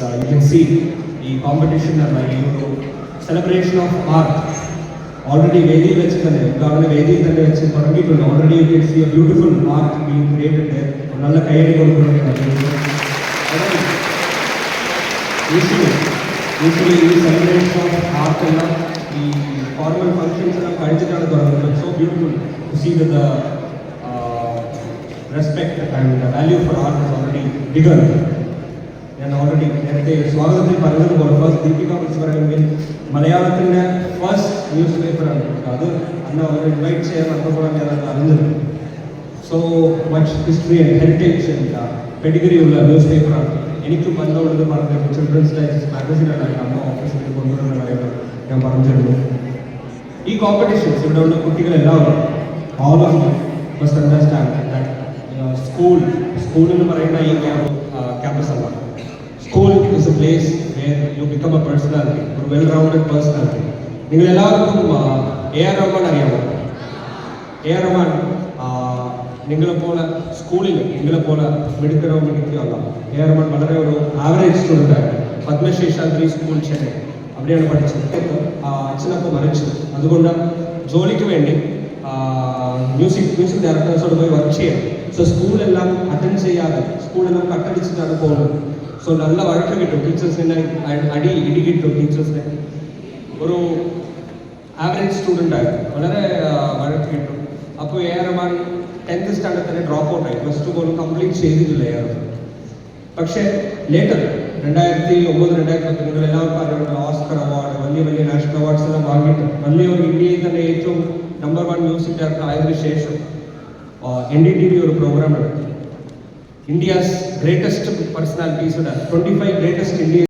you can see the competition and celebration of art. Already Vedi vechitane, udagane Vedi thanne vechi thodangittundu. Already you can see a beautiful art being created there. Nalla kaiyadi kodukunnu. Usually the celebration of art and the formal functions and culture are so beautiful to see that the respect and the value for art has already begun. And already നേരത്തെ സ്വാഗതത്തിൽ പറഞ്ഞതുപോലെ first Deepika വിളിച്ചു മലയാളത്തിൻ്റെ first news പേപ്പറാണ് അത് അന്ന് അവർ invite ചെയ്യാൻ അപ്പോഴാണ് ഞാൻ അറിഞ്ഞത്. So much history and heritage and Pedigree ഉള്ള ന്യൂസ് പേപ്പറാണ്. എനിക്ക് ബന്ധമുള്ളത് പറഞ്ഞത് ചിൽഡ്രൻസ് ഡൈജസ്റ്റ് മാഗസിനാണ് അമ്മ ഓഫീസിൽ കൊണ്ടുവരുന്ന കാര്യങ്ങൾ ഞാൻ പറഞ്ഞിരുന്നു. ഈ കോമ്പറ്റീഷൻസ് ഇവിടെ ഉള്ള കുട്ടികളെല്ലാവരും all of must understand that school എന്ന് പറയുന്ന ഈ ക്യാമ്പസ് അല്ല. School is a place where you become a personality, ഒരു വെൽ റൗണ്ടഡ് പേഴ്സണാലിറ്റി. നിങ്ങളെല്ലാവർക്കും AR റഹ്മാൻ അറിയാമോ? AR റഹ്മാൻ നിങ്ങളെപ്പോലെ സ്കൂളിൽ നിങ്ങളെപ്പോലെ മിടുക്കരോ മിടുക്കിയോ അല്ല. AR റഹ്മാൻ വളരെ ഒരു ആവറേജ് സ്റ്റുഡൻ്റ് ആയിരുന്നു. പത്മശേഷാദ്രി സ്കൂൾ ചെന്നൈ അവിടെയാണ് പഠിച്ചത്. അച്ഛനപ്പോൾ മരിച്ചു. അതുകൊണ്ട് ജോലിക്ക് വേണ്ടി മ്യൂസിക് ഡയറക്ടേഴ്സോട് പോയി വർക്ക് ചെയ്യണം. സോ സ്കൂളെല്ലാം അറ്റൻഡ് ചെയ്യാതെ സ്കൂളെല്ലാം കട്ടടിച്ചിട്ടാണ് പോകുന്നത്. സോ നല്ല വഴക്ക് കിട്ടും ടീച്ചേഴ്സിനെ, ഇടി കിട്ടും ടീച്ചേഴ്സിനെ. ഒരു ആവറേജ് സ്റ്റുഡൻ്റ് ആയിരുന്നു, വളരെ വഴക്ക് കിട്ടും. അപ്പോൾ AR റഹ്മാൻ 10th സ്റ്റാൻഡേർഡ് തന്നെ ഡ്രോപ്പ് ഔട്ട് ആയി. +2 പോലും കംപ്ലീറ്റ് ചെയ്തിട്ടില്ല AR റഹ്മാൻ. പക്ഷേ ലേറ്റർ 2009-2010 നിങ്ങളെല്ലാവർക്കും അറിയാവുന്ന ഓസ്കർ അവാർഡ്, വലിയ നാഷണൽ അവാർഡ്സ് എല്ലാം വാങ്ങിയിട്ട് വലിയൊരു ഇന്ത്യയിൽ തന്നെ ഏറ്റവും നമ്പർ 1 മ്യൂസിക് ഡയറക്ടർ ആയതിനു ശേഷം NDTV ഒരു പ്രോഗ്രാം എടുത്തു. India's greatest personalities, 25 greatest Indian